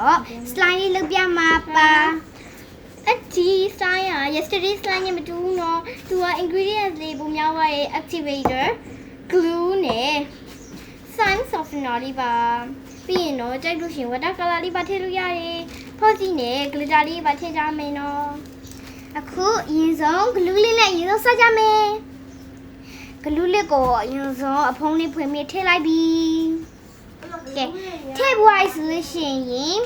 တော့ slime လေးလုပ်ပြမှာပါအဒီ slime က yesterday slime နဲ့မတူဘူးနော်သူက ingredients လေးပုံများသွားရဲ့ activator glue နဲ့ slime softener လေးပါပြီးရင်တော့ကြိုက်လို့ရှိရင် water color လေးပါထည့်လို့ရတယ် fuzzy နဲ့ glitter လေးပါထည့်ကြမယ်နော်အခုအရင်ဆုံး glue လေးနဲ့အရင်ဆုံးဆက်ကြမယ်ဂလူးလေးကိုအရင်ဆုံးအဖုံးလေးဖွင့်ပြီးထည့်လိုက်ပြီကဲထည့်ပွားဆိုလို့ရှိရင်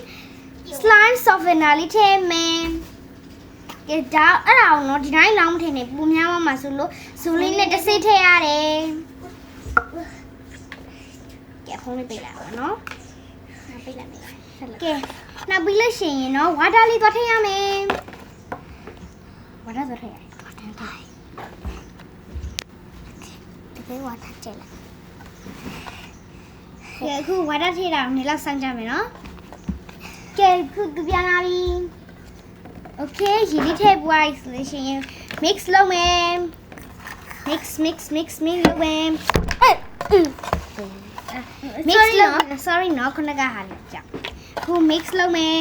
slime softener လေးထည့်မယ်ကဲဒါအဲ့ဒါအောင်နော်ဒီတိုင်းလောင်းမထည့်နဲ့ပူများမှာဆိုလို့ဇူလေးနဲ့တစ်စိတ်ထည့်ရတယ်ကဲဖုံးလေးပိတ်လိုက်ပါနော်ပိတ်လိုက်မယ်ကဲနောက်ပြီးလို့ရှိရင်နော် water လေးသွားထည့်ရမယ် water သွားထည့်ရတယ်ပေးဝါထကျလာကဲအခုဝါဒထည့်တာနေလောက်ဆောင်ကြမယ်နော်ကဲခုသူပြန်လာပြီโอเคရေလေးထည့်ပွားဆိုလို့ရှိရင် mix လုပ်မယ် mix လုပ်မယ် mix လုပ် sorry နော်ခုနကဟာလေးကြောက်ခု mix လုပ်မယ်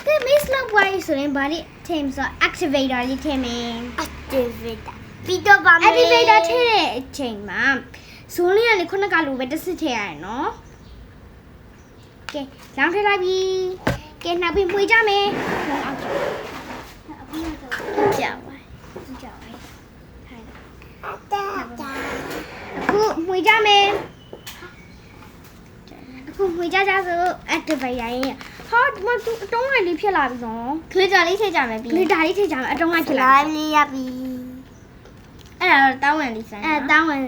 ကဲ mix လုပ်ပွားဆိုရင်ဘာလေးထည့်မဆို activator လေးထည့်မယ် activator ပြီးတော့ပါမယ် activator ထည့်တဲ့အချိန်မှာဇုံးလေးကလေခုနကလိုပဲတစ်စစ်ထည့်ရတယ်နော်ကဲလောင်းထည့်လိုက်ပြီကဲနောက်ပြီးမှွေကြမယ်လောင်းအောင်ကြောက်ပါထိုင်အခုမှွေကြမယ်အခုမှွေကြဆို activator ရင်ဟာဒီမှာအတုံးလိုက်လေးဖြစ်လာပြီနော် glitter လေးထည့်ကြမယ်ပြီး glitter လေးထည့်ကြမယ်အတုံးလိုက်ဖြစ်လာပြီလေးရပြီအဲ့ဒါတော့တောင်းဝင်လေးဆိုင်အဲ့တောင်းဝင်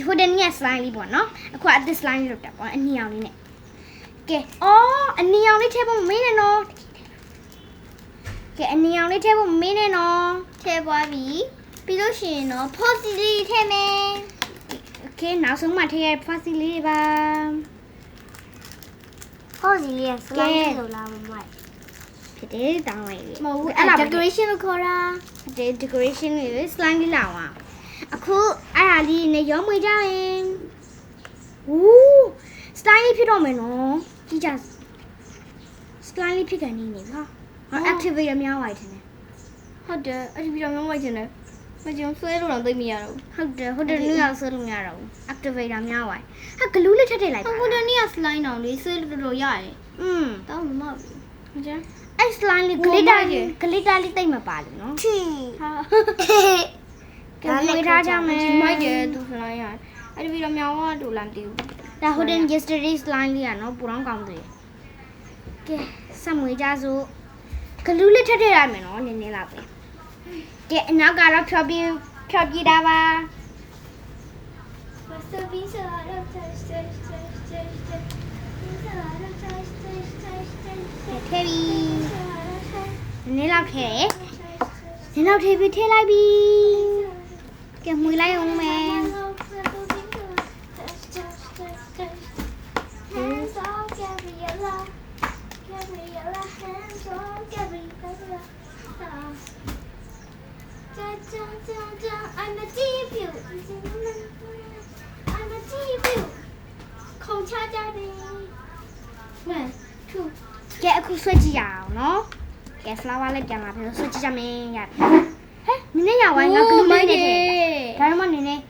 ဟိုတနေ့က slime လေးပေါ့နော်အခုအသစ် slime လေးလုပ်တာပေါ့အနီအောင်လေးနဲ့ကဲအော်အနီအောင်လေးထည့်ဖို့မမေးနဲ့နော်ကဲအနီအောင်လေးထည့်ဖို့မမေးနဲ့နော်ထည့်ပွားပြီပြီးလို့ရှိရင်တော့ fuzzy လေးထည့်မယ်โอเคနောက်ဆုံးမှထည့်ရ fuzzy လေးပါ fuzzy လေးက slime လေးလို့လာမမိုက်ဖြစ်တယ်တောင်းဝင်လေးမဟုတ်ဘူးအဲ့ဒါ decoration လို့ခေါ်တာဒီ decoration လေး slime လေးလာအောင်အခုအဲ့ဟာလေးနဲ့ရောမွေကြရင်ဝူး slime လေးဖြစ်တော့မယ်နော်ကြည့်ကြ slime လေးဖြစ်ကန်နေနေပါactivator များပါထင်တယ်ဟုတ်တယ် activator များပါထင်တယ်မကျုံဆွဲလို့တော့သိမရတော့ဟုတ်တယ်နေ့ကဆွဲလို့မရတော့ဘူး activator များပါဟာ glue လေးထည့်လိုက်ပါဟုတ်တယ်နေ့က slime တောင်လေးဆွဲလို့တော့ရတယ်တောင်းမမဘူးဟုတ်ကြအဲ့ slime လေး glitter လေးတိတ်မပါလို့နော်ချီဟာကဲမွေးထားကြမယ်ဒီမိုက်တယ်သူ slime ရအဲ့ဒီဗီဒီယိုမြောင်တော့တူလားမသိဘူးဒါဟိုတင် yesterday slime လေးอ่ะเนาะပူတော့ကောင်းသေးကဲဆက်မွေးကြစို့ဂလူးလေးထည့်ရမယ်เนาะနည်းနည်းလောက်ပဲကဲအနောက်ကတော့ဖြောပြတာပါထည့်ပြီနည်းလောက်ထည့်နည်းလောက်ထည့်ပြီးထည့်လိုက်ပြီကဲမွေးလိုက်အောင်မယ်I'm a debut. I'm a debut. ခုံချကြတယ်1 2ကဲအခုဆွဲကြည့်ရအောင်နော်ကဲ flower လေးပြန်လာပြီဆွဲကြည့်ကြမယ်ရဟဲ့နည်းနည်းရဝိုင်းငါ glue လေးနဲ့ထည့်ဒါမှမနည်းနည်း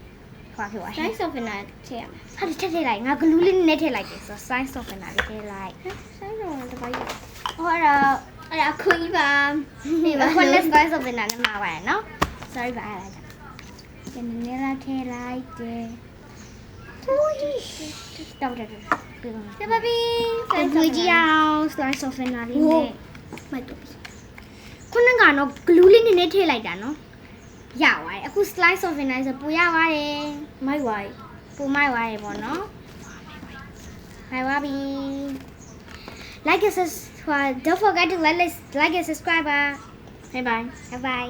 ခွာဖြစ်သွား size softener ထည့်ရမယ်ဟာဒီထည့်လိုက်ငါ glue လေးနဲ့ထည့်လိုက်တယ်ဆို size softener လေးထည့်လိုက် size softener တပိုင်းဟောအဲ့ဒါခွေးပါဒီမှာ size softener နဲ့မှာပါရနော် sorry ပါအဲ့ဒါကဲနည်းနည်းလာထည့်လိုက်တယ်တော့တယ်ပြီးတော့တပပီပြန်ကြည့်အောင် slime softener လေးနဲ့မိုက်တော့ခုနကတော့ glue လေးနည်းနည်းထည့်လိုက်တာနော်ရပါတယ်အခု slime softener ဆိုပူရပါတယ်မိုက်သွားပြီပူမိုက်သွားပြီပေါ့နော်မိုက်သွားပြီ like and subscribe don't forget to like and subscribe bye bye